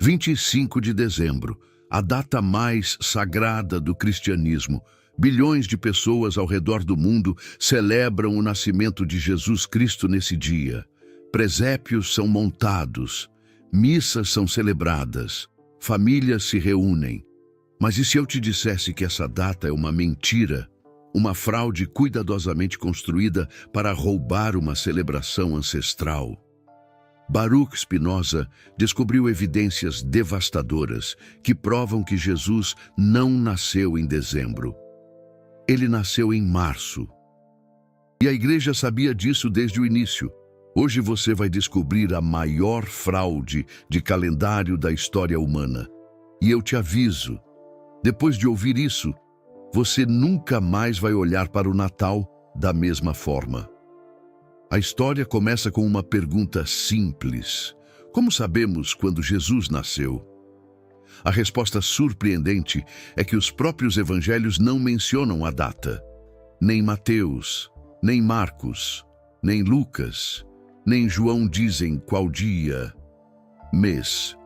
25 de dezembro, a data mais sagrada do cristianismo. Bilhões de pessoas ao redor do mundo celebram o nascimento de Jesus Cristo nesse dia. Presépios são montados, missas são celebradas, famílias se reúnem. Mas e se eu te dissesse que essa data é uma mentira, uma fraude cuidadosamente construída para roubar uma celebração ancestral? Baruch Spinoza descobriu evidências devastadoras que provam que Jesus não nasceu em dezembro. Ele nasceu em março. E a igreja sabia disso desde o início. Hoje você vai descobrir a maior fraude de calendário da história humana. E eu te aviso, depois de ouvir isso, você nunca mais vai olhar para o Natal da mesma forma. A história começa com uma pergunta simples. Como sabemos quando Jesus nasceu? A resposta surpreendente é que os próprios evangelhos não mencionam a data. Nem Mateus, nem Marcos, nem Lucas, nem João dizem qual dia, mês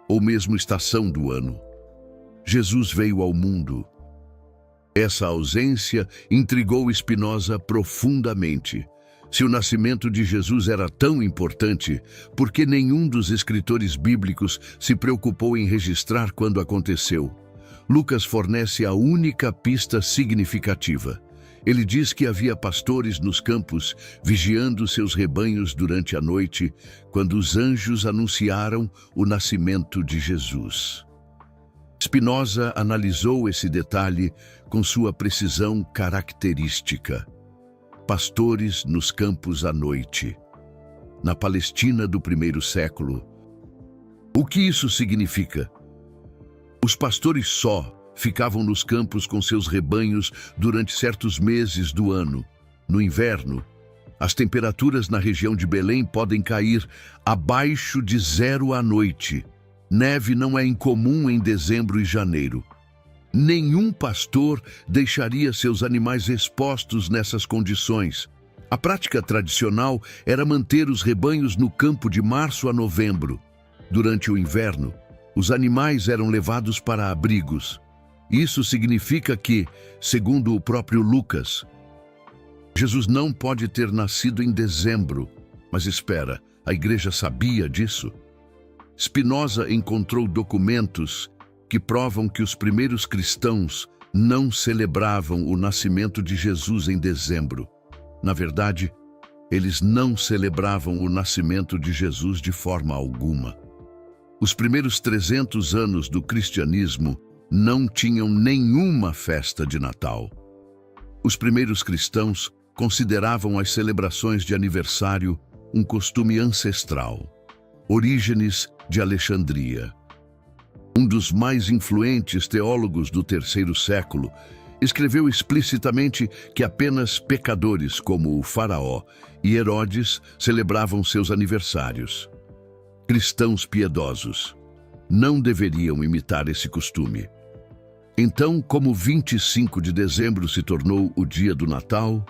ou mesmo estação do ano. Jesus veio ao mundo. Essa ausência intrigou Spinoza profundamente. Se o nascimento de Jesus era tão importante, por que nenhum dos escritores bíblicos se preocupou em registrar quando aconteceu? Lucas fornece a única pista significativa. Ele diz que havia pastores nos campos vigiando seus rebanhos durante a noite, quando os anjos anunciaram o nascimento de Jesus. Spinoza analisou esse detalhe com sua precisão característica. Pastores nos campos à noite. Na Palestina do primeiro século. O que isso significa? Os pastores só ficavam nos campos com seus rebanhos durante certos meses do ano. No inverno, as temperaturas na região de Belém podem cair abaixo de 0 à noite. Neve não é incomum em dezembro e janeiro. Nenhum pastor deixaria seus animais expostos nessas condições. A prática tradicional era manter os rebanhos no campo de março a novembro. Durante o inverno, os animais eram levados para abrigos. Isso significa que, segundo o próprio Lucas, Jesus não pode ter nascido em dezembro. Mas espera, a igreja sabia disso? Spinoza encontrou documentos que provam que os primeiros cristãos não celebravam o nascimento de Jesus em dezembro. Na verdade, eles não celebravam o nascimento de Jesus de forma alguma. Os primeiros 300 anos do cristianismo não tinham nenhuma festa de Natal. Os primeiros cristãos consideravam as celebrações de aniversário um costume ancestral. Orígenes de Alexandria, um dos mais influentes teólogos do terceiro século, escreveu explicitamente que apenas pecadores como o faraó e Herodes celebravam seus aniversários. Cristãos piedosos não deveriam imitar esse costume. Então, como 25 de dezembro se tornou o dia do Natal,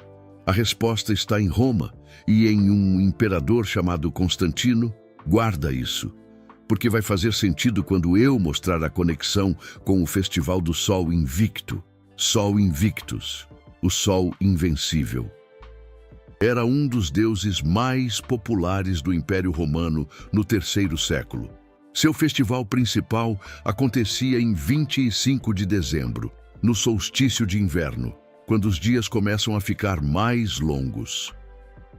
a resposta está em Roma e em um imperador chamado Constantino. Guarda isso, porque vai fazer sentido quando eu mostrar a conexão com o Festival do Sol Invicto, Sol Invictus, o Sol Invencível. Era um dos deuses mais populares do Império Romano no terceiro século. Seu festival principal acontecia em 25 de dezembro, no solstício de inverno, quando os dias começam a ficar mais longos.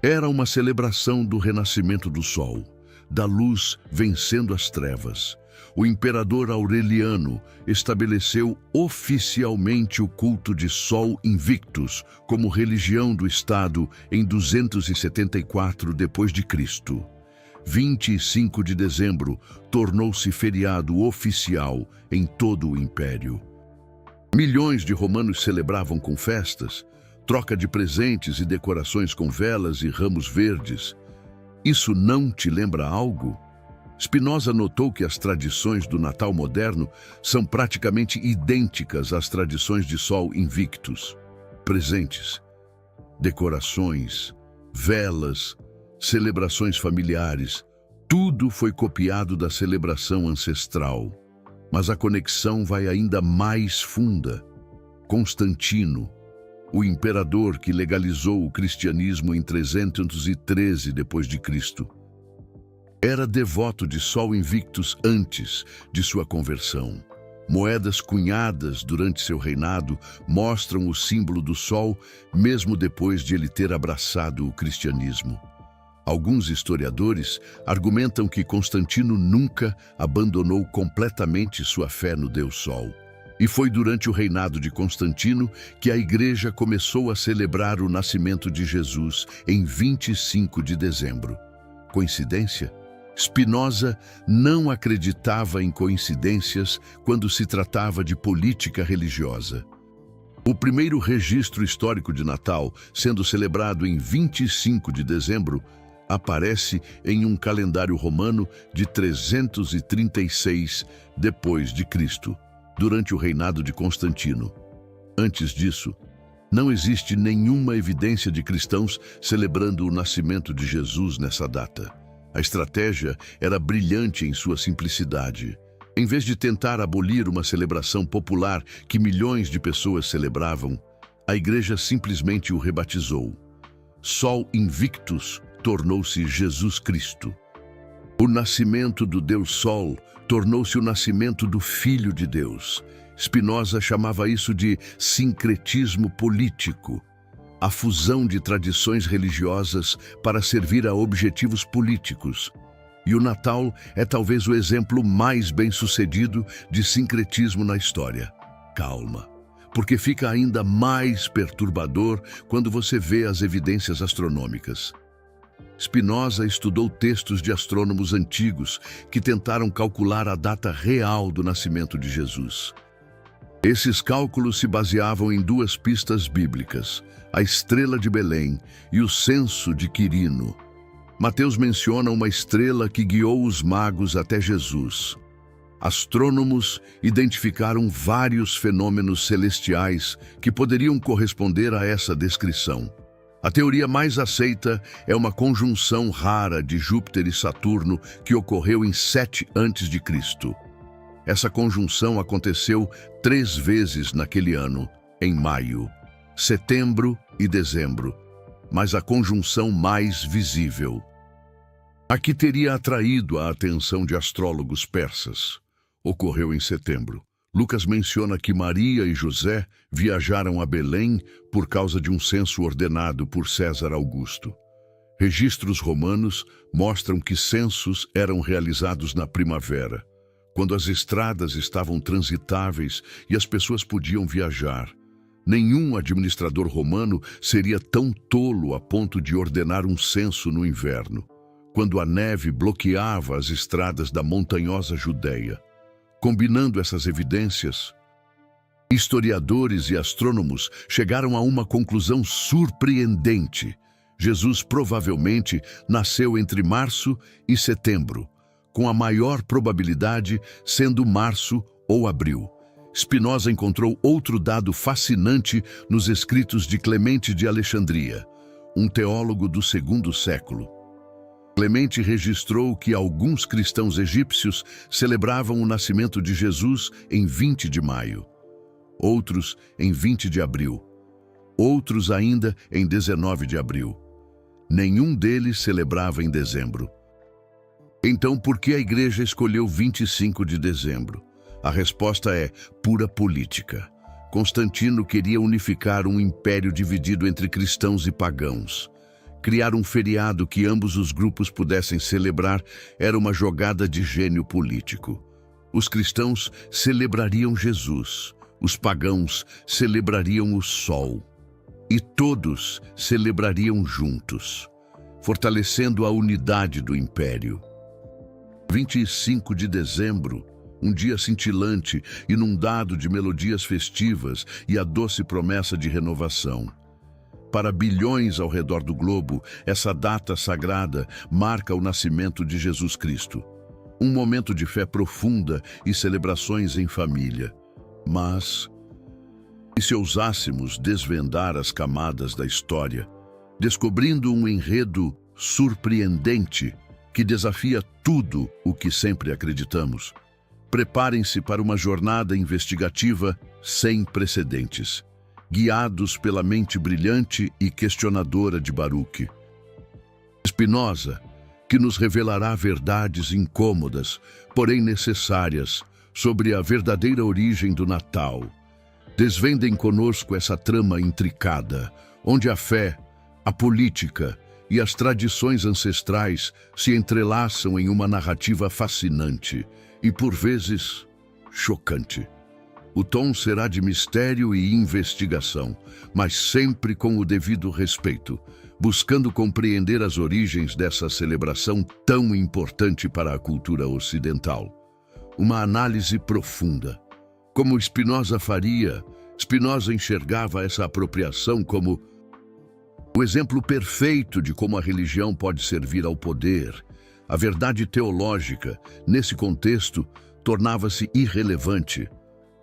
Era uma celebração do renascimento do Sol, da luz vencendo as trevas. O imperador Aureliano estabeleceu oficialmente o culto de Sol Invictus como religião do Estado em 274 d.C. 25 de dezembro tornou-se feriado oficial em todo o império. Milhões de romanos celebravam com festas, troca de presentes e decorações com velas e ramos verdes. Isso não te lembra algo? Spinoza notou que as tradições do Natal moderno são praticamente idênticas às tradições de Sol Invictus. Presentes, decorações, velas, celebrações familiares, Tudo foi copiado da celebração ancestral, mas a conexão vai ainda mais funda. Constantino, o imperador que legalizou o cristianismo em 313 d.C., era devoto de Sol Invictus antes de sua conversão. Moedas cunhadas durante seu reinado mostram o símbolo do Sol, mesmo depois de ele ter abraçado o cristianismo. Alguns historiadores argumentam que Constantino nunca abandonou completamente sua fé no Deus Sol. E foi durante o reinado de Constantino que a Igreja começou a celebrar o nascimento de Jesus em 25 de dezembro. Coincidência? Spinoza não acreditava em coincidências quando se tratava de política religiosa. O primeiro registro histórico de Natal, sendo celebrado em 25 de dezembro, aparece em um calendário romano de 336 d.C., durante o reinado de Constantino. Antes disso, não existe nenhuma evidência de cristãos celebrando o nascimento de Jesus nessa data. A estratégia era brilhante em sua simplicidade. Em vez de tentar abolir uma celebração popular que milhões de pessoas celebravam, a Igreja simplesmente o rebatizou. Sol Invictus tornou-se Jesus Cristo. O nascimento do Deus Sol tornou-se o nascimento do Filho de Deus. Spinoza chamava isso de sincretismo político, a fusão de tradições religiosas para servir a objetivos políticos. E o Natal é talvez o exemplo mais bem-sucedido de sincretismo na história. Calma, porque fica ainda mais perturbador quando você vê as evidências astronômicas. Spinoza estudou textos de astrônomos antigos que tentaram calcular a data real do nascimento de Jesus. Esses cálculos se baseavam em duas pistas bíblicas, a estrela de Belém e o censo de Quirino. Mateus menciona uma estrela que guiou os magos até Jesus. Astrônomos identificaram vários fenômenos celestiais que poderiam corresponder a essa descrição. A teoria mais aceita é uma conjunção rara de Júpiter e Saturno que ocorreu em 7 a.C. Essa conjunção aconteceu 3 vezes naquele ano, em maio, setembro e dezembro, mas a conjunção mais visível, a que teria atraído a atenção de astrólogos persas, ocorreu em setembro. Lucas menciona que Maria e José viajaram a Belém por causa de um censo ordenado por César Augusto. Registros romanos mostram que censos eram realizados na primavera, quando as estradas estavam transitáveis e as pessoas podiam viajar. Nenhum administrador romano seria tão tolo a ponto de ordenar um censo no inverno, quando a neve bloqueava as estradas da montanhosa Judéia. Combinando essas evidências, historiadores e astrônomos chegaram a uma conclusão surpreendente. Jesus provavelmente nasceu entre março e setembro, com a maior probabilidade sendo março ou abril. Spinoza encontrou outro dado fascinante nos escritos de Clemente de Alexandria, um teólogo do segundo século. Clemente registrou que alguns cristãos egípcios celebravam o nascimento de Jesus em 20 de maio, outros em 20 de abril, outros ainda em 19 de abril. Nenhum deles celebrava em dezembro. Então, por que a Igreja escolheu 25 de dezembro? A resposta é pura política. Constantino queria unificar um império dividido entre cristãos e pagãos. Criar um feriado que ambos os grupos pudessem celebrar era uma jogada de gênio político. Os cristãos celebrariam Jesus, os pagãos celebrariam o Sol. E todos celebrariam juntos, fortalecendo a unidade do império. 25 de dezembro, um dia cintilante, inundado de melodias festivas e a doce promessa de renovação. Para bilhões ao redor do globo, essa data sagrada marca o nascimento de Jesus Cristo. Um momento de fé profunda e celebrações em família. Mas, e se ousássemos desvendar as camadas da história, descobrindo um enredo surpreendente que desafia tudo o que sempre acreditamos. Preparem-se para uma jornada investigativa sem precedentes, guiados pela mente brilhante e questionadora de Baruch Spinoza, que nos revelará verdades incômodas, porém necessárias, sobre a verdadeira origem do Natal. Desvendem conosco essa trama intricada, onde a fé, a política e as tradições ancestrais se entrelaçam em uma narrativa fascinante e, por vezes, chocante. O tom será de mistério e investigação, mas sempre com o devido respeito, buscando compreender as origens dessa celebração tão importante para a cultura ocidental. Uma análise profunda. Como Spinoza faria, Spinoza enxergava essa apropriação como o exemplo perfeito de como a religião pode servir ao poder. A verdade teológica, nesse contexto, tornava-se irrelevante.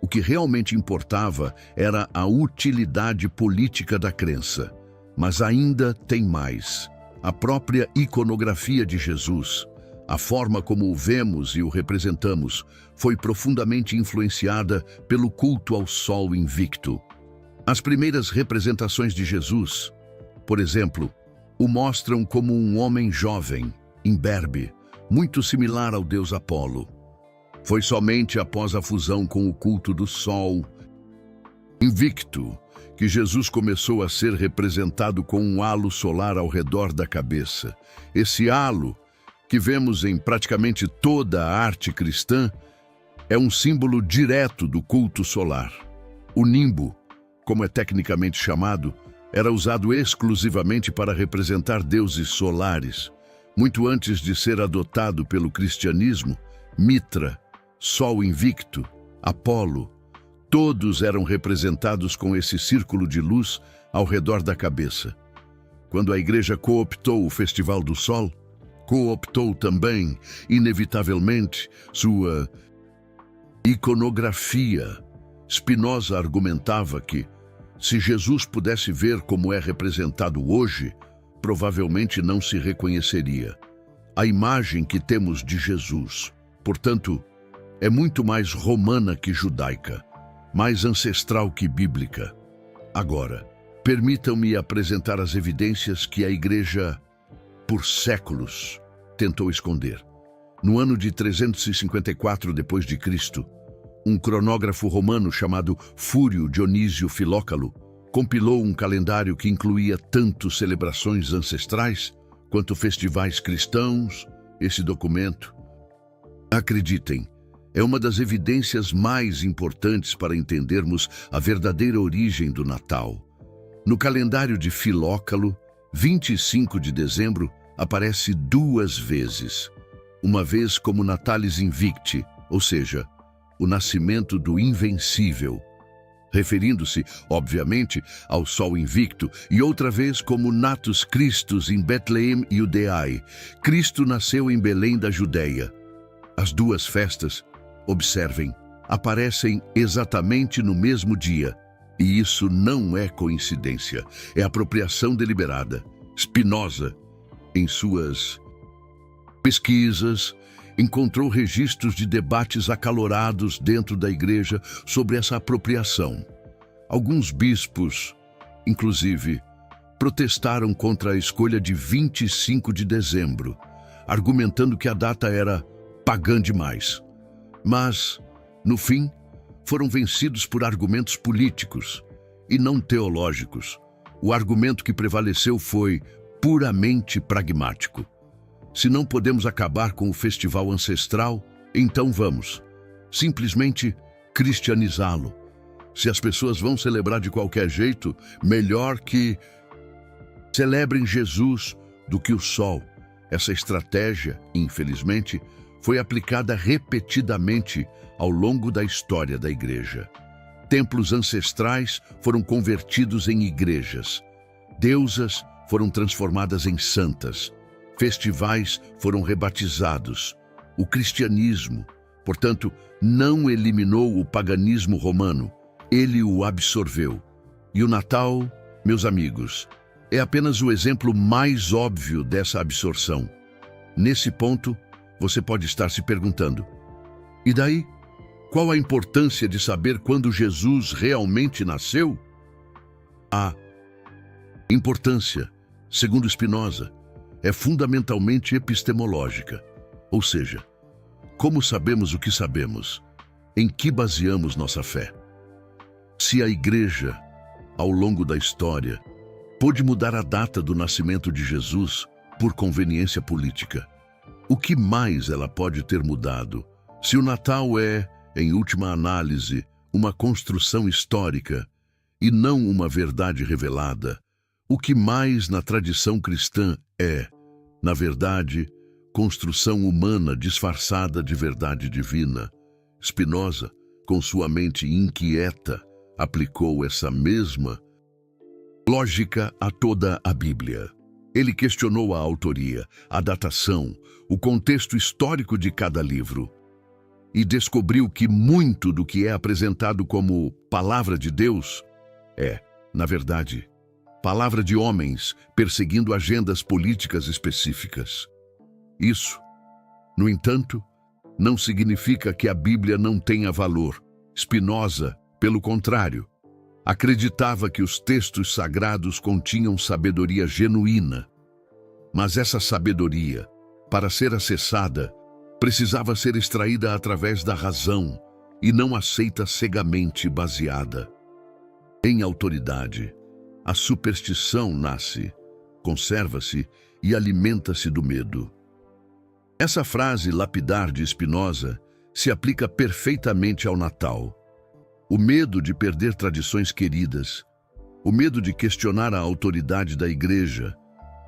O que realmente importava era a utilidade política da crença. Mas ainda tem mais. A própria iconografia de Jesus, a forma como o vemos e o representamos, foi profundamente influenciada pelo culto ao Sol invicto. As primeiras representações de Jesus, por exemplo, o mostram como um homem jovem, imberbe, muito similar ao deus Apolo. Foi somente após a fusão com o culto do Sol invicto que Jesus começou a ser representado com um halo solar ao redor da cabeça. Esse halo, que vemos em praticamente toda a arte cristã, é um símbolo direto do culto solar. O nimbo, como é tecnicamente chamado, era usado exclusivamente para representar deuses solares. Muito antes de ser adotado pelo cristianismo, Mitra, Sol invicto, Apolo, todos eram representados com esse círculo de luz ao redor da cabeça. Quando a igreja cooptou o Festival do Sol, cooptou também, inevitavelmente, sua iconografia. Spinoza argumentava que, se Jesus pudesse ver como é representado hoje, provavelmente não se reconheceria. A imagem que temos de Jesus, portanto, é muito mais romana que judaica, mais ancestral que bíblica. Agora, permitam-me apresentar as evidências que a Igreja, por séculos, tentou esconder. No ano de 354 d.C., um cronógrafo romano chamado Fúrio Dionísio Filócalo compilou um calendário que incluía tanto celebrações ancestrais quanto festivais cristãos. Esse documento, acreditem, é uma das evidências mais importantes para entendermos a verdadeira origem do Natal. No calendário de Filócalo, 25 de dezembro aparece 2 vezes. Uma vez como Natalis Invicti, ou seja, o nascimento do invencível, referindo-se, obviamente, ao Sol invicto, e outra vez como Natus Christus in Bethlehem Iudeae. Cristo nasceu em Belém da Judeia. As 2 festas, observem, aparecem exatamente no mesmo dia. E isso não é coincidência, é apropriação deliberada. Spinoza, em suas pesquisas, encontrou registros de debates acalorados dentro da igreja sobre essa apropriação. Alguns bispos, inclusive, protestaram contra a escolha de 25 de dezembro, argumentando que a data era pagã demais. Mas, no fim, foram vencidos por argumentos políticos e não teológicos. O argumento que prevaleceu foi puramente pragmático. Se não podemos acabar com o festival ancestral, então vamos simplesmente cristianizá-lo. Se as pessoas vão celebrar de qualquer jeito, melhor que celebrem Jesus do que o sol. Essa estratégia, infelizmente, foi aplicada repetidamente ao longo da história da igreja. Templos ancestrais foram convertidos em igrejas. Deusas foram transformadas em santas. Festivais foram rebatizados. O cristianismo, portanto, não eliminou o paganismo romano, ele o absorveu. E o Natal, meus amigos, é apenas o exemplo mais óbvio dessa absorção. Nesse ponto, você pode estar se perguntando: e daí? Qual a importância de saber quando Jesus realmente nasceu? A importância, segundo Spinoza, é fundamentalmente epistemológica, ou seja, como sabemos o que sabemos, em que baseamos nossa fé. Se a Igreja, ao longo da história, pôde mudar a data do nascimento de Jesus por conveniência política, o que mais ela pode ter mudado se o Natal é, em última análise, uma construção histórica e não uma verdade revelada? O que mais na tradição cristã é, na verdade, construção humana disfarçada de verdade divina? Spinoza, com sua mente inquieta, aplicou essa mesma lógica a toda a Bíblia. Ele questionou a autoria, a datação, o contexto histórico de cada livro e descobriu que muito do que é apresentado como palavra de Deus é, na verdade, palavra de homens perseguindo agendas políticas específicas. Isso, no entanto, não significa que a Bíblia não tenha valor. Spinoza, pelo contrário, acreditava que os textos sagrados continham sabedoria genuína. Mas essa sabedoria, para ser acessada, precisava ser extraída através da razão e não aceita cegamente baseada em autoridade. A superstição nasce, conserva-se e alimenta-se do medo. Essa frase lapidar de Spinoza se aplica perfeitamente ao Natal. O medo de perder tradições queridas, o medo de questionar a autoridade da Igreja,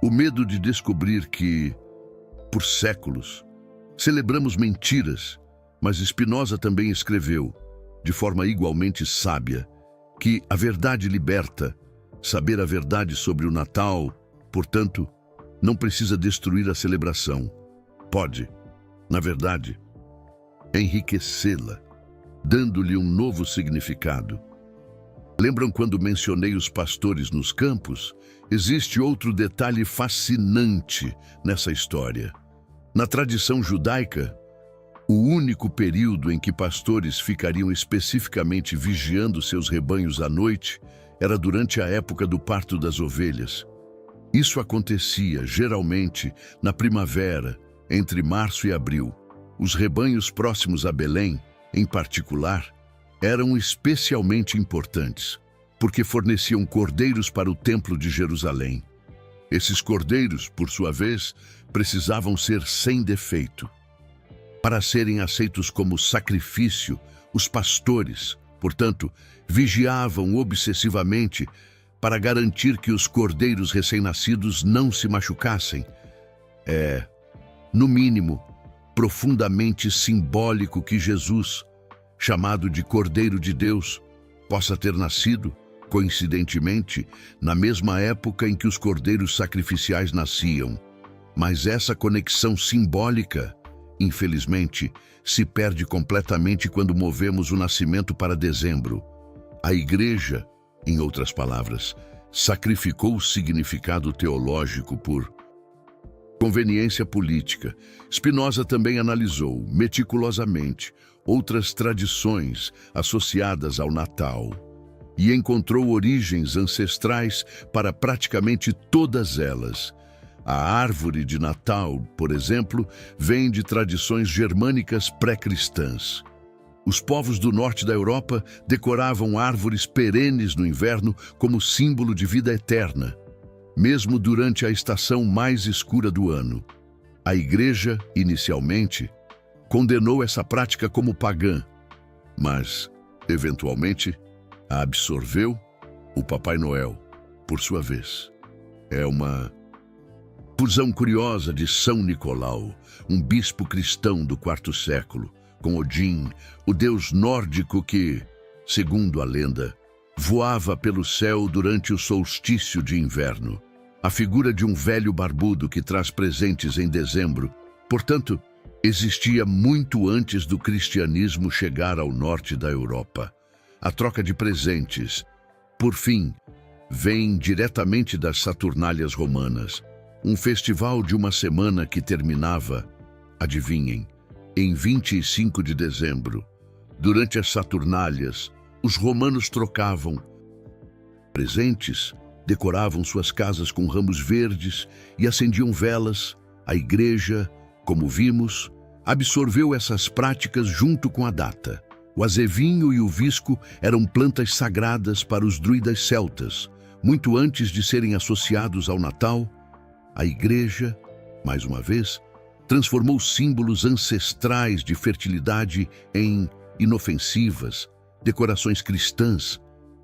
o medo de descobrir que, por séculos, celebramos mentiras, mas Spinoza também escreveu, de forma igualmente sábia, que a verdade liberta. Saber a verdade sobre o Natal, portanto, não precisa destruir a celebração. Pode, na verdade, enriquecê-la, dando-lhe um novo significado. Lembram quando mencionei os pastores nos campos? Existe outro detalhe fascinante nessa história. Na tradição judaica, o único período em que pastores ficariam especificamente vigiando seus rebanhos à noite era durante a época do parto das ovelhas. Isso acontecia, geralmente, na primavera, entre março e abril. Os rebanhos próximos a Belém, em particular, eram especialmente importantes, porque forneciam cordeiros para o Templo de Jerusalém. Esses cordeiros, por sua vez, precisavam ser sem defeito. Para serem aceitos como sacrifício, os pastores, portanto, vigiavam obsessivamente para garantir que os cordeiros recém-nascidos não se machucassem. É, no mínimo, profundamente simbólico que Jesus, chamado de Cordeiro de Deus, possa ter nascido, coincidentemente, na mesma época em que os cordeiros sacrificiais nasciam. Mas essa conexão simbólica, infelizmente, se perde completamente quando movemos o nascimento para dezembro. A Igreja, em outras palavras, sacrificou o significado teológico por conveniência política. Spinoza também analisou, meticulosamente, outras tradições associadas ao Natal e encontrou origens ancestrais para praticamente todas elas. A árvore de Natal, por exemplo, vem de tradições germânicas pré-cristãs. Os povos do norte da Europa decoravam árvores perenes no inverno como símbolo de vida eterna, mesmo durante a estação mais escura do ano. A Igreja, inicialmente, condenou essa prática como pagã, mas, eventualmente, a absorveu. O Papai Noel, por sua vez, é uma fusão curiosa de São Nicolau, um bispo cristão do IV século, com Odin, o deus nórdico que, segundo a lenda, voava pelo céu durante o solstício de inverno. A figura de um velho barbudo que traz presentes em dezembro, portanto, existia muito antes do cristianismo chegar ao norte da Europa. A troca de presentes, por fim, vem diretamente das Saturnálias romanas. Um festival de uma semana que terminava, adivinhem, em 25 de dezembro. Durante as Saturnálias, os romanos trocavam presentes, decoravam suas casas com ramos verdes e acendiam velas. A igreja, como vimos, absorveu essas práticas junto com a data. O azevinho e o visco eram plantas sagradas para os druidas celtas. Muito antes de serem associados ao Natal, a igreja, mais uma vez, transformou símbolos ancestrais de fertilidade em inofensivas decorações cristãs.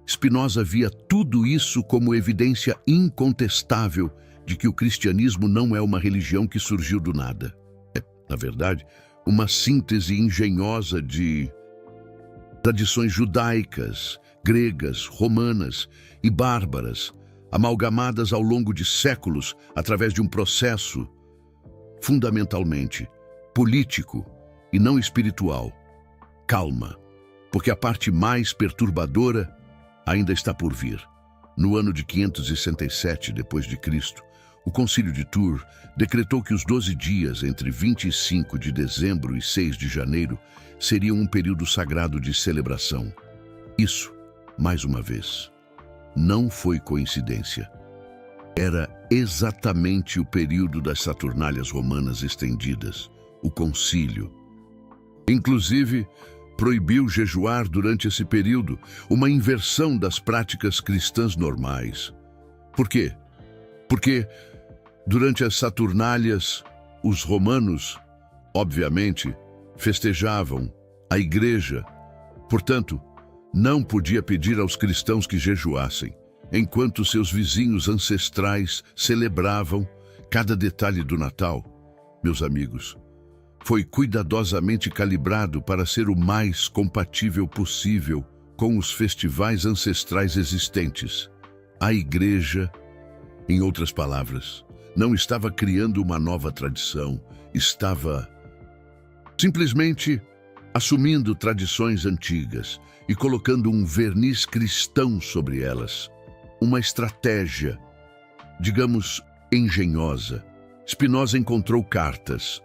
Spinoza via tudo isso como evidência incontestável de que o cristianismo não é uma religião que surgiu do nada. É, na verdade, uma síntese engenhosa de tradições judaicas, gregas, romanas e bárbaras, amalgamadas ao longo de séculos através de um processo fundamentalmente político e não espiritual. Calma, porque a parte mais perturbadora ainda está por vir. No ano de 567 d.C., o Concílio de Tours decretou que os 12 dias entre 25 de dezembro e 6 de janeiro seriam um período sagrado de celebração. Isso, mais uma vez, não foi coincidência. Era exatamente o período das Saturnálias romanas estendidas, o concílio. Inclusive, proibiu jejuar durante esse período, uma inversão das práticas cristãs normais. Por quê? Porque, durante as Saturnálias, os romanos, obviamente, festejavam a igreja. Portanto, não podia pedir aos cristãos que jejuassem, enquanto seus vizinhos ancestrais celebravam cada detalhe do Natal. Meus amigos, foi cuidadosamente calibrado para ser o mais compatível possível com os festivais ancestrais existentes. A igreja, em outras palavras, não estava criando uma nova tradição, estava simplesmente assumindo tradições antigas e colocando um verniz cristão sobre elas. Uma estratégia, digamos, engenhosa. Spinoza encontrou cartas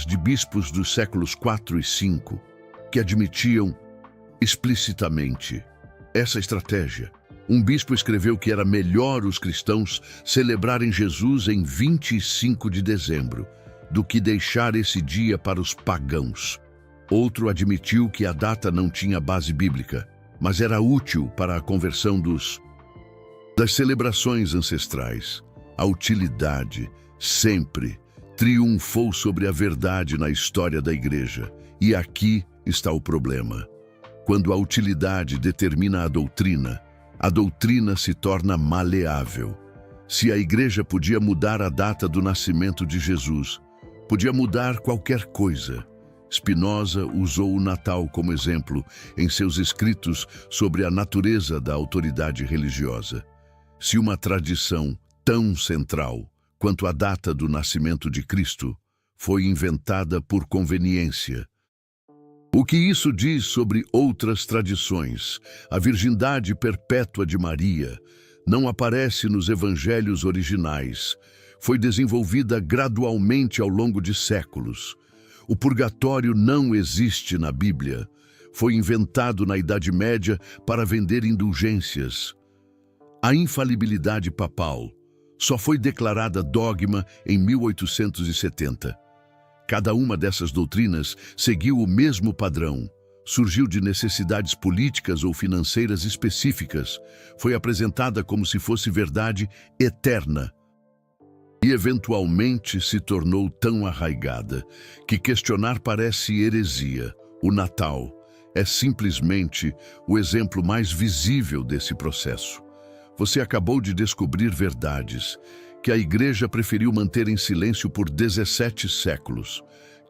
de bispos dos séculos IV e V, que admitiam explicitamente essa estratégia. Um bispo escreveu que era melhor os cristãos celebrarem Jesus em 25 de dezembro do que deixar esse dia para os pagãos. Outro admitiu que a data não tinha base bíblica, mas era útil para a conversão das celebrações ancestrais. A utilidade sempre triunfou sobre a verdade na história da igreja. E aqui está o problema. Quando a utilidade determina a doutrina se torna maleável. Se a igreja podia mudar a data do nascimento de Jesus, podia mudar qualquer coisa. Spinoza usou o Natal como exemplo em seus escritos sobre a natureza da autoridade religiosa. Se uma tradição tão central quanto a data do nascimento de Cristo foi inventada por conveniência, o que isso diz sobre outras tradições? A virgindade perpétua de Maria não aparece nos evangelhos originais. Foi desenvolvida gradualmente ao longo de séculos. O purgatório não existe na Bíblia. Foi inventado na Idade Média para vender indulgências. A infalibilidade papal só foi declarada dogma em 1870. Cada uma dessas doutrinas seguiu o mesmo padrão. Surgiu de necessidades políticas ou financeiras específicas. Foi apresentada como se fosse verdade eterna. E eventualmente se tornou tão arraigada que questionar parece heresia. O Natal é simplesmente o exemplo mais visível desse processo. Você acabou de descobrir verdades que a igreja preferiu manter em silêncio por 17 séculos.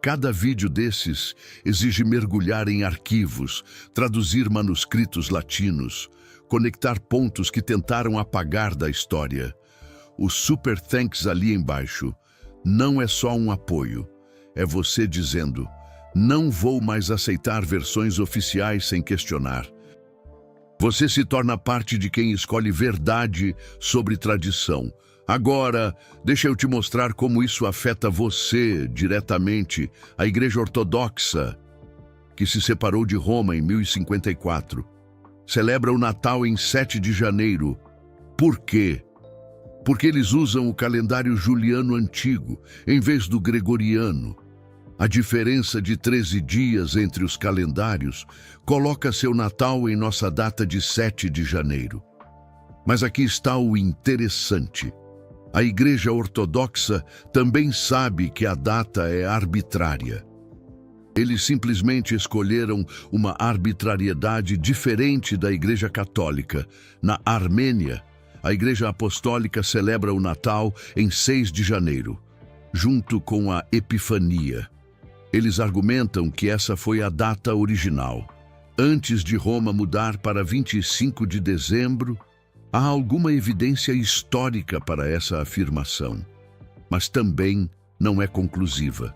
Cada vídeo desses exige mergulhar em arquivos, traduzir manuscritos latinos, conectar pontos que tentaram apagar da história. O super thanks ali embaixo não é só um apoio, é você dizendo: não vou mais aceitar versões oficiais sem questionar. Você se torna parte de quem escolhe verdade sobre tradição, Agora, deixa eu te mostrar como isso afeta você diretamente, a Igreja Ortodoxa, que se separou de Roma em 1054. Celebra o Natal em 7 de janeiro. Por quê? Porque eles usam o calendário juliano antigo, em vez do gregoriano. A diferença de 13 dias entre os calendários coloca seu Natal em nossa data de 7 de janeiro. Mas aqui está o interessante. A Igreja Ortodoxa também sabe que a data é arbitrária. Eles simplesmente escolheram uma arbitrariedade diferente da Igreja Católica. Na Armênia, a Igreja Apostólica celebra o Natal em 6 de janeiro, junto com a Epifania. Eles argumentam que essa foi a data original. Antes de Roma mudar para 25 de dezembro, há alguma evidência histórica para essa afirmação, mas também não é conclusiva.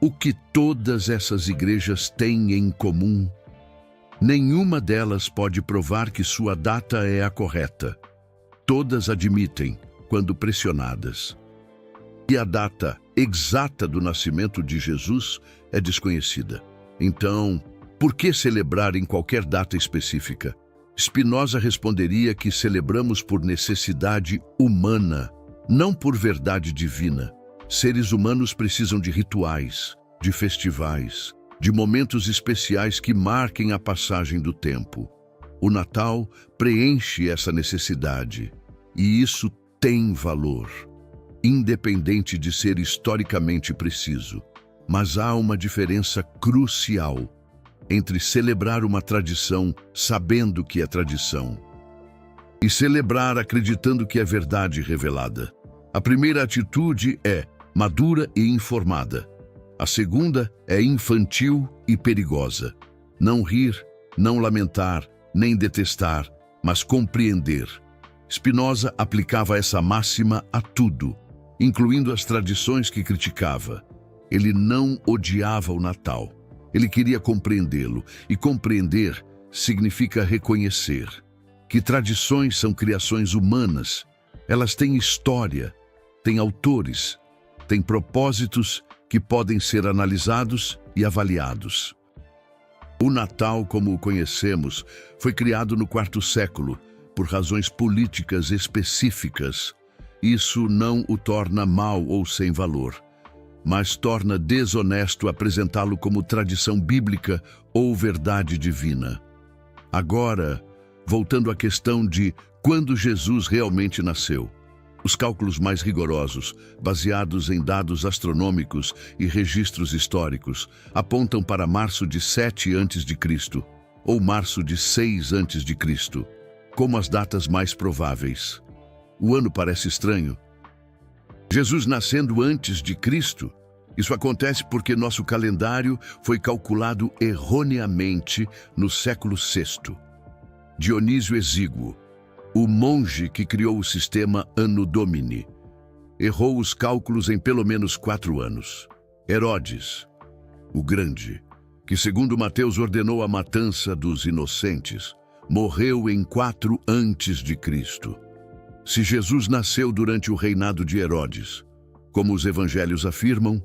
O que todas essas igrejas têm em comum? Nenhuma delas pode provar que sua data é a correta. Todas admitem, quando pressionadas. E a data exata do nascimento de Jesus é desconhecida. Então, por que celebrar em qualquer data específica? Spinoza responderia que celebramos por necessidade humana, não por verdade divina. Seres humanos precisam de rituais, de festivais, de momentos especiais que marquem a passagem do tempo. O Natal preenche essa necessidade, e isso tem valor, independente de ser historicamente preciso. Mas há uma diferença crucial entre celebrar uma tradição sabendo que é tradição e celebrar acreditando que é verdade revelada. A primeira atitude é madura e informada. A segunda é infantil e perigosa. Não rir, não lamentar, nem detestar, mas compreender. Spinoza aplicava essa máxima a tudo, incluindo as tradições que criticava. Ele não odiava o Natal. Ele queria compreendê-lo, e compreender significa reconhecer que tradições são criações humanas. Elas têm história, têm autores, têm propósitos que podem ser analisados e avaliados. O Natal, como o conhecemos, foi criado no IV século por razões políticas específicas. Isso não o torna mau ou sem valor, mas torna desonesto apresentá-lo como tradição bíblica ou verdade divina. Agora, voltando à questão de quando Jesus realmente nasceu, os cálculos mais rigorosos, baseados em dados astronômicos e registros históricos, apontam para março de 7 a.C. ou março de 6 a.C., como as datas mais prováveis. O ano parece estranho. Jesus nascendo antes de Cristo, isso acontece porque nosso calendário foi calculado erroneamente no século VI. Dionísio Exíguo, o monge que criou o sistema Anno Domini, errou os cálculos em pelo menos 4 anos. Herodes, o Grande, que segundo Mateus ordenou a matança dos inocentes, morreu em 4 a.C. Se Jesus nasceu durante o reinado de Herodes, como os evangelhos afirmam,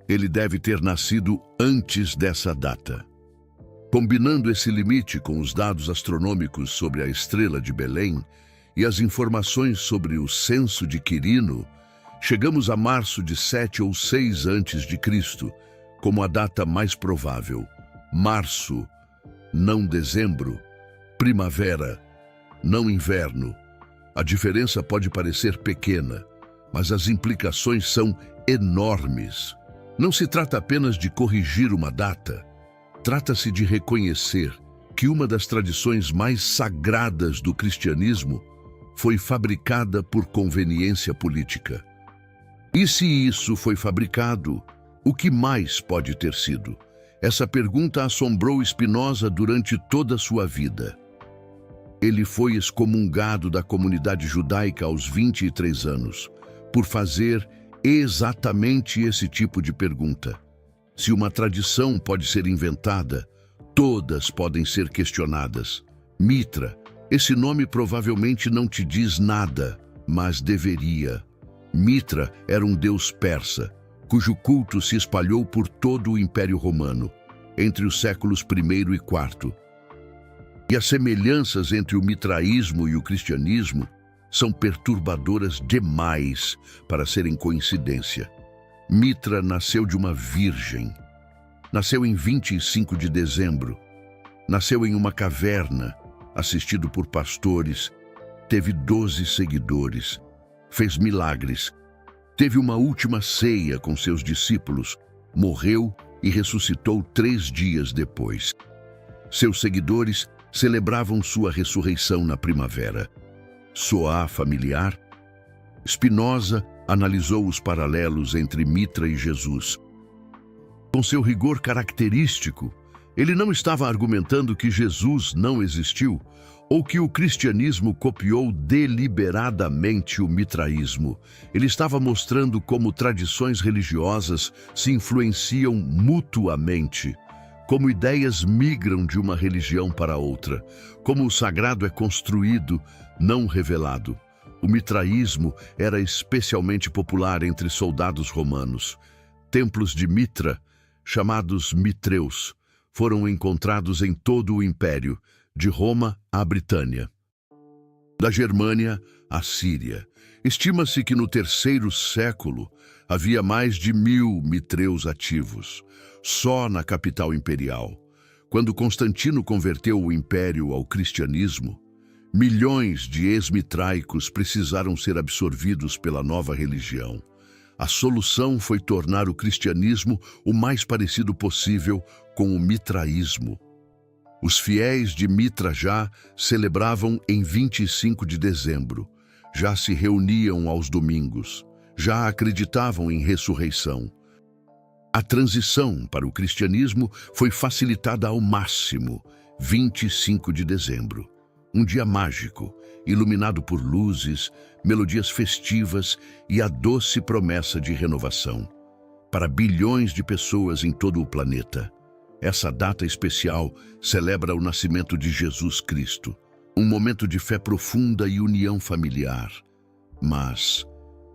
ele deve ter nascido antes dessa data. Combinando esse limite com os dados astronômicos sobre a estrela de Belém e as informações sobre o censo de Quirino, chegamos a março de 7 ou 6 a.C. como a data mais provável. Março, não dezembro, primavera, não inverno. A diferença pode parecer pequena, mas as implicações são enormes. Não se trata apenas de corrigir uma data, trata-se de reconhecer que uma das tradições mais sagradas do cristianismo foi fabricada por conveniência política. E se isso foi fabricado, o que mais pode ter sido? Essa pergunta assombrou Spinoza durante toda a sua vida. Ele foi excomungado da comunidade judaica aos 23 anos, por fazer exatamente esse tipo de pergunta. Se uma tradição pode ser inventada, todas podem ser questionadas. Mitra, esse nome provavelmente não te diz nada, mas deveria. Mitra era um deus persa, cujo culto se espalhou por todo o Império Romano, entre os séculos I e IV. E as semelhanças entre o mitraísmo e o cristianismo são perturbadoras demais para serem coincidência. Mitra nasceu de uma virgem. Nasceu em 25 de dezembro. Nasceu em uma caverna, assistido por pastores. Teve 12 seguidores. Fez milagres. Teve uma última ceia com seus discípulos. Morreu e ressuscitou 3 dias depois. Seus seguidores celebravam sua ressurreição na primavera. Soar familiar? Spinoza analisou os paralelos entre Mitra e Jesus. Com seu rigor característico, ele não estava argumentando que Jesus não existiu ou que o cristianismo copiou deliberadamente o mitraísmo. Ele estava mostrando como tradições religiosas se influenciam mutuamente, como ideias migram de uma religião para outra, como o sagrado é construído, não revelado. O mitraísmo era especialmente popular entre soldados romanos. Templos de Mitra, chamados mitreus, foram encontrados em todo o império, de Roma à Britânia. Da Germânia à Síria. Estima-se que no terceiro século havia mais de 1000 mitreus ativos, só na capital imperial. Quando Constantino converteu o império ao cristianismo, milhões de ex-mitraicos precisaram ser absorvidos pela nova religião. A solução foi tornar o cristianismo o mais parecido possível com o mitraísmo. Os fiéis de Mitra já celebravam em 25 de dezembro, já se reuniam aos domingos, já acreditavam em ressurreição. A transição para o cristianismo foi facilitada ao máximo, 25 de dezembro. Um dia mágico, iluminado por luzes, melodias festivas e a doce promessa de renovação. Para bilhões de pessoas em todo o planeta, essa data especial celebra o nascimento de Jesus Cristo, um momento de fé profunda e união familiar. Mas,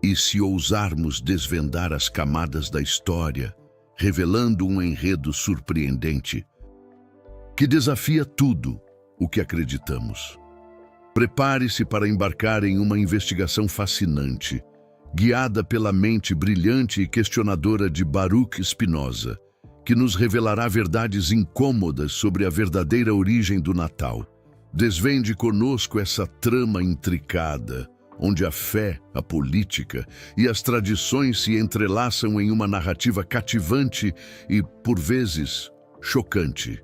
e se ousarmos desvendar as camadas da história, revelando um enredo surpreendente, que desafia tudo o que acreditamos? Prepare-se para embarcar em uma investigação fascinante, guiada pela mente brilhante e questionadora de Baruch Spinoza, que nos revelará verdades incômodas sobre a verdadeira origem do Natal. Desvende conosco essa trama intricada, onde a fé, a política e as tradições se entrelaçam em uma narrativa cativante e, por vezes, chocante.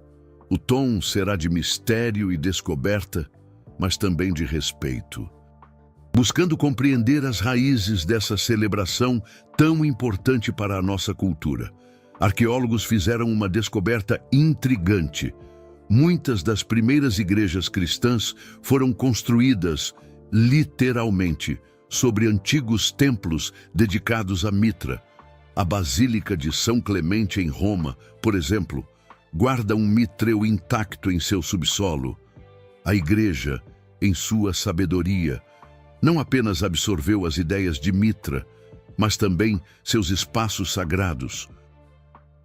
O tom será de mistério e descoberta, mas também de respeito. Buscando compreender as raízes dessa celebração tão importante para a nossa cultura, arqueólogos fizeram uma descoberta intrigante. Muitas das primeiras igrejas cristãs foram construídas, literalmente, sobre antigos templos dedicados a Mitra. A Basílica de São Clemente em Roma, por exemplo, guarda um mitreu intacto em seu subsolo. A Igreja, em sua sabedoria, não apenas absorveu as ideias de Mitra, mas também seus espaços sagrados.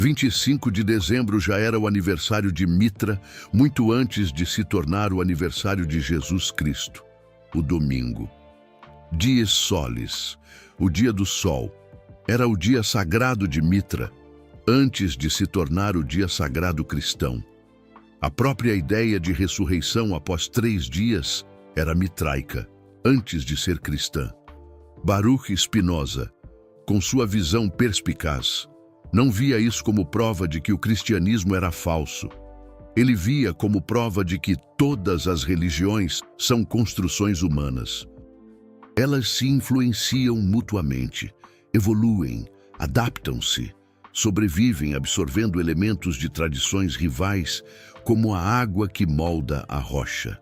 25 de dezembro já era o aniversário de Mitra, muito antes de se tornar o aniversário de Jesus Cristo, o domingo. Dies Solis, o dia do sol, era o dia sagrado de Mitra, antes de se tornar o dia sagrado cristão. A própria ideia de ressurreição após 3 dias era mitraica, antes de ser cristã. Baruch Spinoza, com sua visão perspicaz, não via isso como prova de que o cristianismo era falso. Ele via como prova de que todas as religiões são construções humanas. Elas se influenciam mutuamente, evoluem, adaptam-se, sobrevivem absorvendo elementos de tradições rivais, como a água que molda a rocha.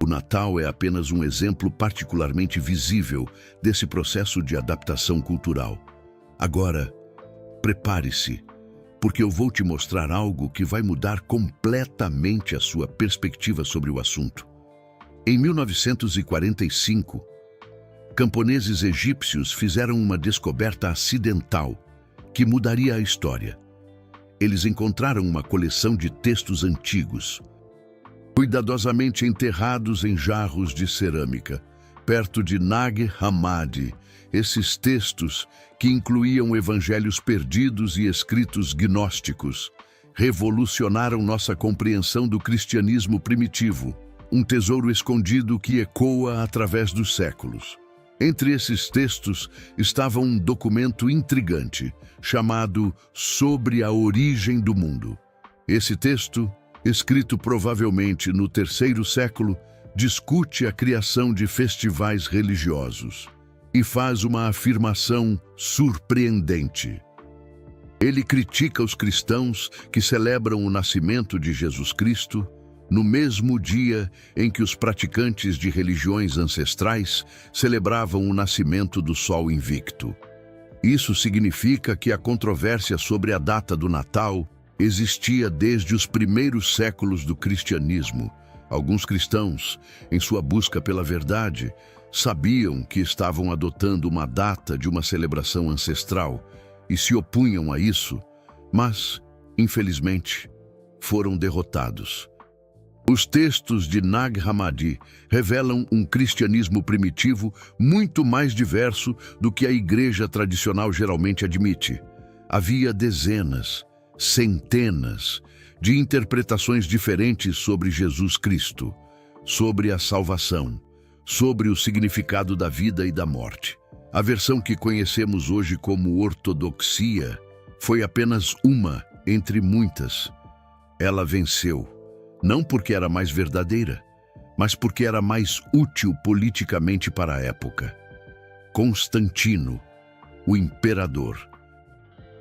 O Natal é apenas um exemplo particularmente visível desse processo de adaptação cultural. Agora, prepare-se, porque eu vou te mostrar algo que vai mudar completamente a sua perspectiva sobre o assunto. Em 1945, camponeses egípcios fizeram uma descoberta acidental que mudaria a história. Eles encontraram uma coleção de textos antigos, cuidadosamente enterrados em jarros de cerâmica, perto de Nag Hammadi. Esses textos, que incluíam evangelhos perdidos e escritos gnósticos, revolucionaram nossa compreensão do cristianismo primitivo, um tesouro escondido que ecoa através dos séculos. Entre esses textos estava um documento intrigante, chamado Sobre a Origem do Mundo. Esse texto, escrito provavelmente no terceiro século, discute a criação de festivais religiosos e faz uma afirmação surpreendente. Ele critica os cristãos que celebram o nascimento de Jesus Cristo no mesmo dia em que os praticantes de religiões ancestrais celebravam o nascimento do Sol invicto. Isso significa que a controvérsia sobre a data do Natal existia desde os primeiros séculos do cristianismo. Alguns cristãos, em sua busca pela verdade, sabiam que estavam adotando uma data de uma celebração ancestral e se opunham a isso, mas, infelizmente, foram derrotados. Os textos de Nag Hammadi revelam um cristianismo primitivo muito mais diverso do que a igreja tradicional geralmente admite. Havia dezenas, centenas de interpretações diferentes sobre Jesus Cristo, sobre a salvação, sobre o significado da vida e da morte. A versão que conhecemos hoje como ortodoxia foi apenas uma entre muitas. Ela venceu, não porque era mais verdadeira, mas porque era mais útil politicamente para a época. Constantino, o imperador,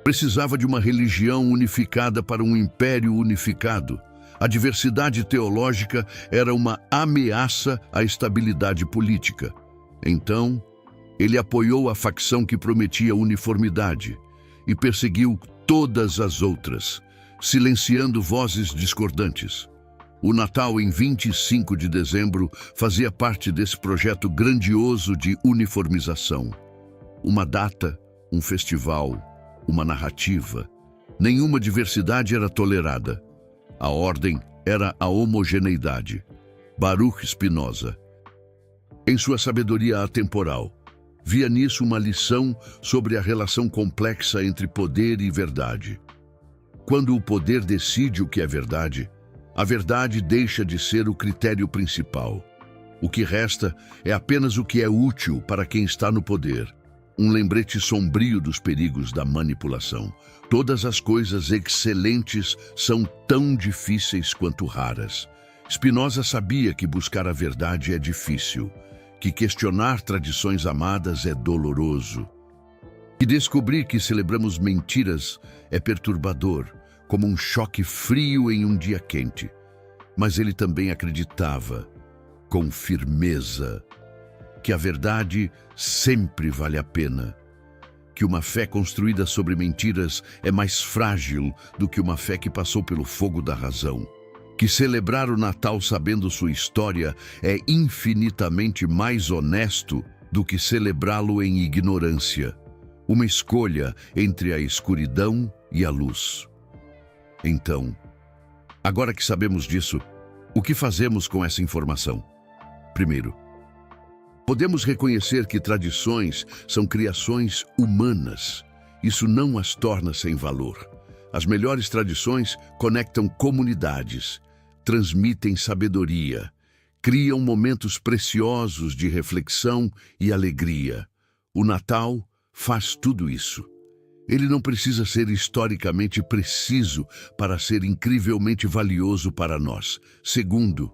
precisava de uma religião unificada para um império unificado. A diversidade teológica era uma ameaça à estabilidade política. Então, ele apoiou a facção que prometia uniformidade e perseguiu todas as outras, silenciando vozes discordantes. O Natal, em 25 de dezembro, fazia parte desse projeto grandioso de uniformização. Uma data, um festival, uma narrativa. Nenhuma diversidade era tolerada. A ordem era a homogeneidade. Baruch Spinoza, em sua sabedoria atemporal, via nisso uma lição sobre a relação complexa entre poder e verdade. Quando o poder decide o que é verdade, a verdade deixa de ser o critério principal. O que resta é apenas o que é útil para quem está no poder. Um lembrete sombrio dos perigos da manipulação. Todas as coisas excelentes são tão difíceis quanto raras. Spinoza sabia que buscar a verdade é difícil, que questionar tradições amadas é doloroso, que descobrir que celebramos mentiras é perturbador, como um choque frio em um dia quente. Mas ele também acreditava, com firmeza, que a verdade sempre vale a pena, que uma fé construída sobre mentiras é mais frágil do que uma fé que passou pelo fogo da razão, que celebrar o Natal sabendo sua história é infinitamente mais honesto do que celebrá-lo em ignorância, uma escolha entre a escuridão e a luz. Então, agora que sabemos disso, o que fazemos com essa informação? Primeiro, podemos reconhecer que tradições são criações humanas. Isso não as torna sem valor. As melhores tradições conectam comunidades, transmitem sabedoria, criam momentos preciosos de reflexão e alegria. O Natal faz tudo isso. Ele não precisa ser historicamente preciso para ser incrivelmente valioso para nós. Segundo,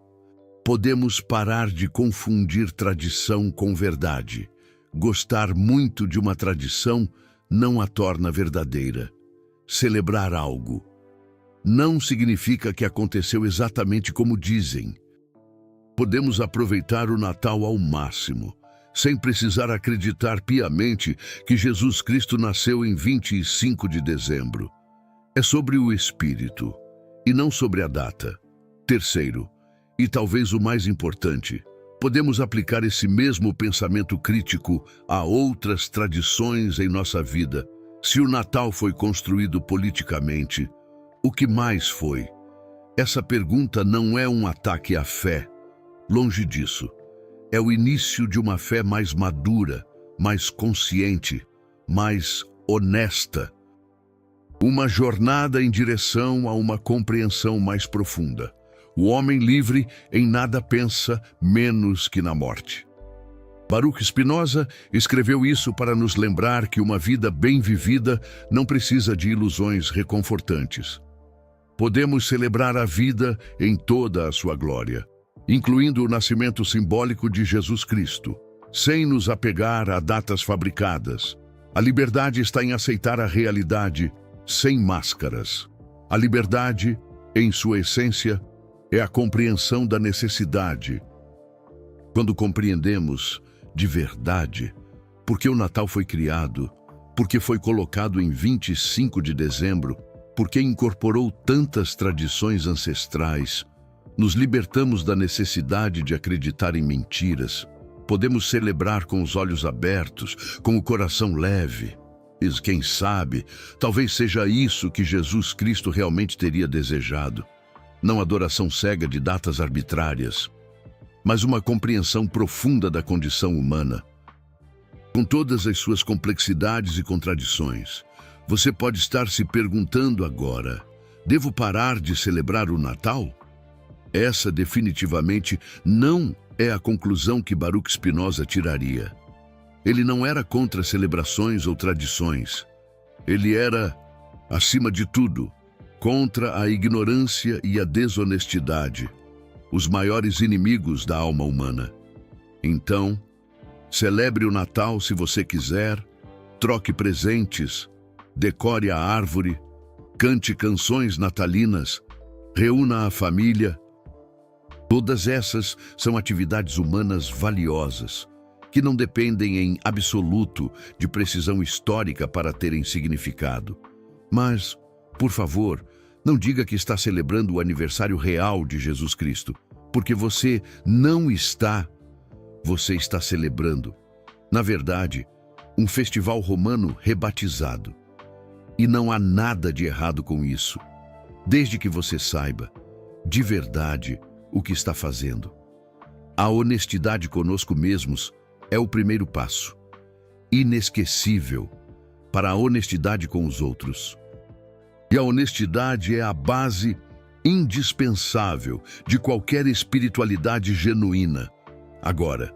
podemos parar de confundir tradição com verdade. Gostar muito de uma tradição não a torna verdadeira. Celebrar algo não significa que aconteceu exatamente como dizem. Podemos aproveitar o Natal ao máximo, sem precisar acreditar piamente que Jesus Cristo nasceu em 25 de dezembro. É sobre o Espírito, e não sobre a data. Terceiro, e talvez o mais importante, podemos aplicar esse mesmo pensamento crítico a outras tradições em nossa vida. Se o Natal foi construído politicamente, o que mais foi? Essa pergunta não é um ataque à fé. Longe disso. É o início de uma fé mais madura, mais consciente, mais honesta. Uma jornada em direção a uma compreensão mais profunda. O homem livre em nada pensa menos que na morte. Baruch Spinoza escreveu isso para nos lembrar que uma vida bem vivida não precisa de ilusões reconfortantes. Podemos celebrar a vida em toda a sua glória, incluindo o nascimento simbólico de Jesus Cristo, sem nos apegar a datas fabricadas. A liberdade está em aceitar a realidade sem máscaras. A liberdade, em sua essência, é a compreensão da necessidade. Quando compreendemos de verdade por que o Natal foi criado, porque foi colocado em 25 de dezembro, porque incorporou tantas tradições ancestrais, nos libertamos da necessidade de acreditar em mentiras. Podemos celebrar com os olhos abertos, com o coração leve. E quem sabe, talvez seja isso que Jesus Cristo realmente teria desejado. Não adoração cega de datas arbitrárias, mas uma compreensão profunda da condição humana. Com todas as suas complexidades e contradições, você pode estar se perguntando agora: devo parar de celebrar o Natal? Essa definitivamente não é a conclusão que Baruch Spinoza tiraria. Ele não era contra celebrações ou tradições. Ele era, acima de tudo, contra a ignorância e a desonestidade, os maiores inimigos da alma humana. Então, celebre o Natal se você quiser, troque presentes, decore a árvore, cante canções natalinas, reúna a família. Todas essas são atividades humanas valiosas, que não dependem em absoluto de precisão histórica para terem significado. Mas, por favor, não diga que está celebrando o aniversário real de Jesus Cristo, porque você não está. Você está celebrando, na verdade, um festival romano rebatizado. E não há nada de errado com isso, desde que você saiba, de verdade, o que está fazendo. A honestidade conosco mesmos é o primeiro passo, inesquecível, para a honestidade com os outros. E a honestidade é a base indispensável de qualquer espiritualidade genuína. Agora,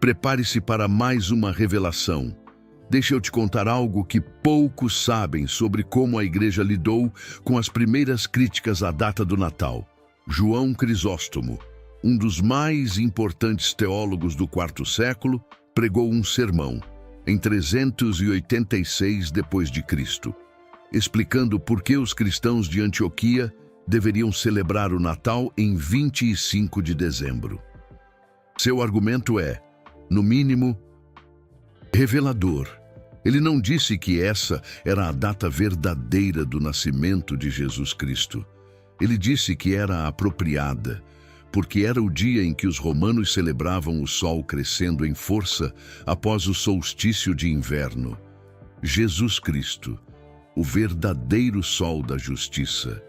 prepare-se para mais uma revelação. Deixa eu te contar algo que poucos sabem sobre como a igreja lidou com as primeiras críticas à data do Natal. João Crisóstomo, um dos mais importantes teólogos do quarto século, pregou um sermão em 386 d.C., explicando por que os cristãos de Antioquia deveriam celebrar o Natal em 25 de dezembro. Seu argumento é, no mínimo, revelador. Ele não disse que essa era a data verdadeira do nascimento de Jesus Cristo. Ele disse que era apropriada, porque era o dia em que os romanos celebravam o sol crescendo em força após o solstício de inverno. Jesus Cristo, o verdadeiro sol da justiça,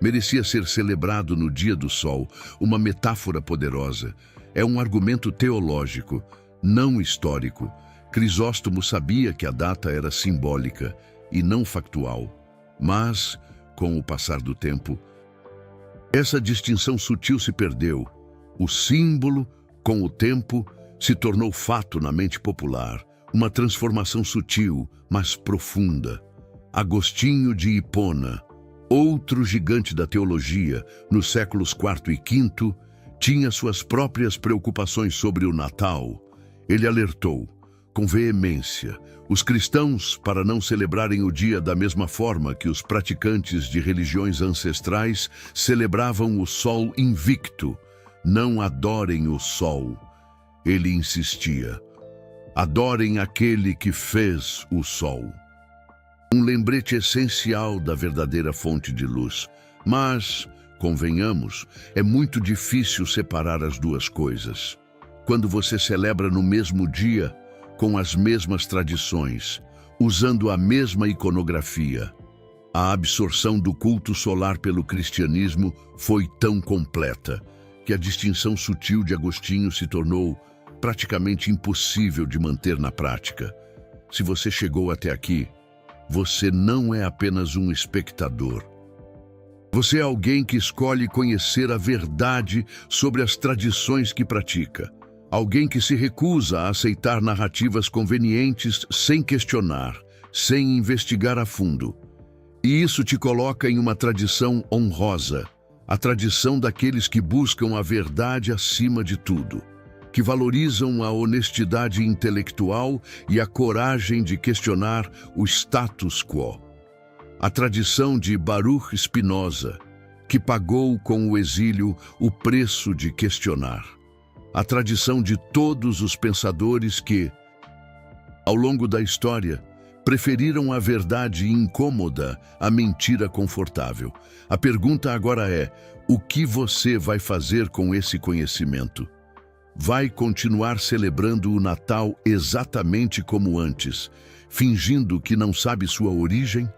merecia ser celebrado no dia do sol, uma metáfora poderosa. É um argumento teológico, não histórico. Crisóstomo sabia que a data era simbólica e não factual, mas, com o passar do tempo, essa distinção sutil se perdeu. O símbolo, com o tempo, se tornou fato na mente popular, uma transformação sutil, mas profunda. Agostinho de Hipona, outro gigante da teologia, nos séculos IV e V, tinha suas próprias preocupações sobre o Natal. Ele alertou, com veemência, os cristãos para não celebrarem o dia da mesma forma que os praticantes de religiões ancestrais celebravam o sol invicto. Não adorem o sol. Ele insistia. Adorem aquele que fez o sol. Um lembrete essencial da verdadeira fonte de luz. Mas, convenhamos, é muito difícil separar as duas coisas. quando você celebra no mesmo dia, com as mesmas tradições, usando a mesma iconografia. A absorção do culto solar pelo cristianismo foi tão completa que a distinção sutil de Agostinho se tornou praticamente impossível de manter na prática. Se você chegou até aqui, você não é apenas um espectador. Você é alguém que escolhe conhecer a verdade sobre as tradições que pratica. Alguém que se recusa a aceitar narrativas convenientes sem questionar, sem investigar a fundo. E isso te coloca em uma tradição honrosa, a tradição daqueles que buscam a verdade acima de tudo, que valorizam a honestidade intelectual e a coragem de questionar o status quo. A tradição de Baruch Spinoza, que pagou com o exílio o preço de questionar. A tradição de todos os pensadores que, ao longo da história, preferiram a verdade incômoda à mentira confortável. A pergunta agora é: o que você vai fazer com esse conhecimento? Vai continuar celebrando o Natal exatamente como antes, fingindo que não sabe sua origem?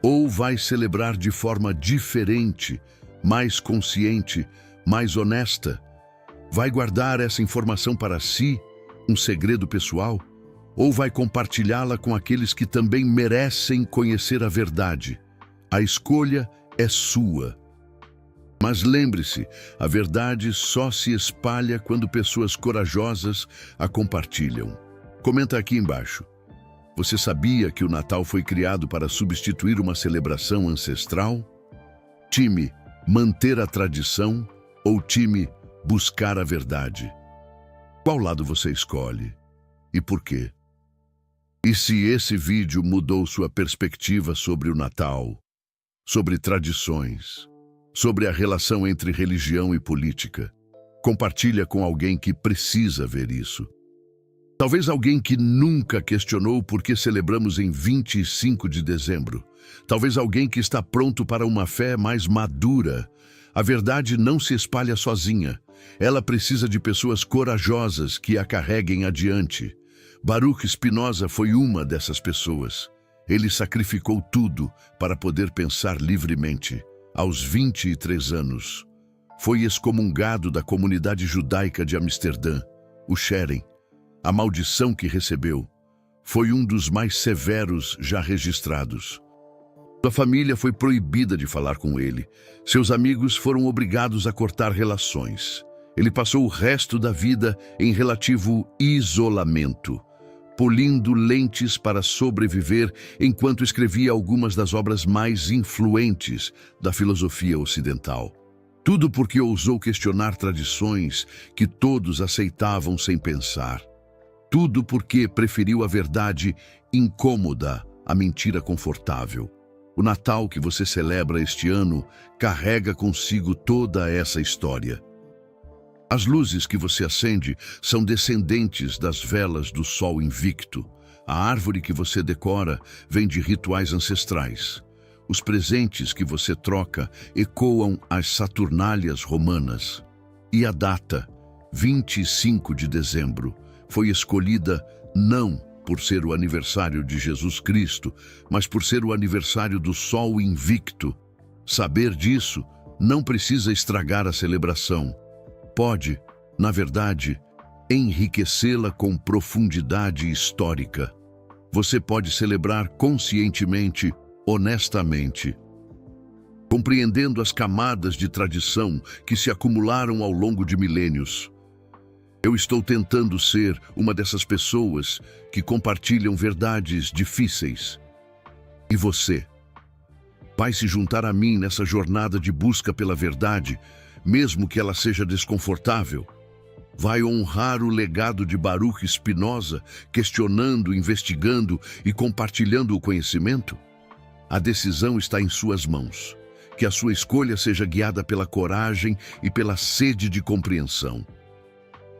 Ou vai celebrar de forma diferente, mais consciente, mais honesta? Vai guardar essa informação para si, um segredo pessoal? Ou vai compartilhá-la com aqueles que também merecem conhecer a verdade? A escolha é sua. Mas lembre-se, a verdade só se espalha quando pessoas corajosas a compartilham. Comenta aqui embaixo. Você sabia que o Natal foi criado para substituir uma celebração ancestral? Time manter a tradição ou time buscar a verdade? Qual lado você escolhe? E por quê? E se esse vídeo mudou sua perspectiva sobre o Natal, sobre tradições, sobre a relação entre religião e política, compartilha com alguém que precisa ver isso. Talvez alguém que nunca questionou por que celebramos em 25 de dezembro. Talvez alguém que está pronto para uma fé mais madura. A verdade não se espalha sozinha. Ela precisa de pessoas corajosas que a carreguem adiante. Baruch Spinoza foi uma dessas pessoas. Ele sacrificou tudo para poder pensar livremente. Aos 23 anos, foi excomungado da comunidade judaica de Amsterdã, o Sheren. A maldição que recebeu foi um dos mais severos já registrados. Sua família foi proibida de falar com ele. Seus amigos foram obrigados a cortar relações. Ele passou o resto da vida em relativo isolamento, polindo lentes para sobreviver enquanto escrevia algumas das obras mais influentes da filosofia ocidental. Tudo porque ousou questionar tradições que todos aceitavam sem pensar. Tudo porque preferiu a verdade incômoda à mentira confortável. O Natal que você celebra este ano carrega consigo toda essa história. As luzes que você acende são descendentes das velas do sol invicto. A árvore que você decora vem de rituais ancestrais. Os presentes que você troca ecoam as Saturnálias romanas. E a data, 25 de dezembro, foi escolhida não por ser o aniversário de Jesus Cristo, mas por ser o aniversário do sol invicto. Saber disso não precisa estragar a celebração. Pode, na verdade, enriquecê-la com profundidade histórica. Você pode celebrar conscientemente, honestamente, compreendendo as camadas de tradição que se acumularam ao longo de milênios. Eu estou tentando ser uma dessas pessoas que compartilham verdades difíceis. E você? Vai se juntar a mim nessa jornada de busca pela verdade, mesmo que ela seja desconfortável? Vai honrar o legado de Baruch Spinoza, questionando, investigando e compartilhando o conhecimento? A decisão está em suas mãos. Que a sua escolha seja guiada pela coragem e pela sede de compreensão.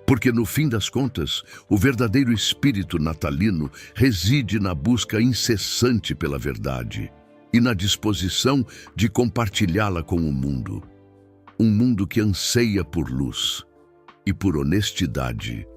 Porque, no fim das contas, o verdadeiro espírito natalino reside na busca incessante pela verdade e na disposição de compartilhá-la com o mundo. Um mundo que anseia por luz. e por honestidade.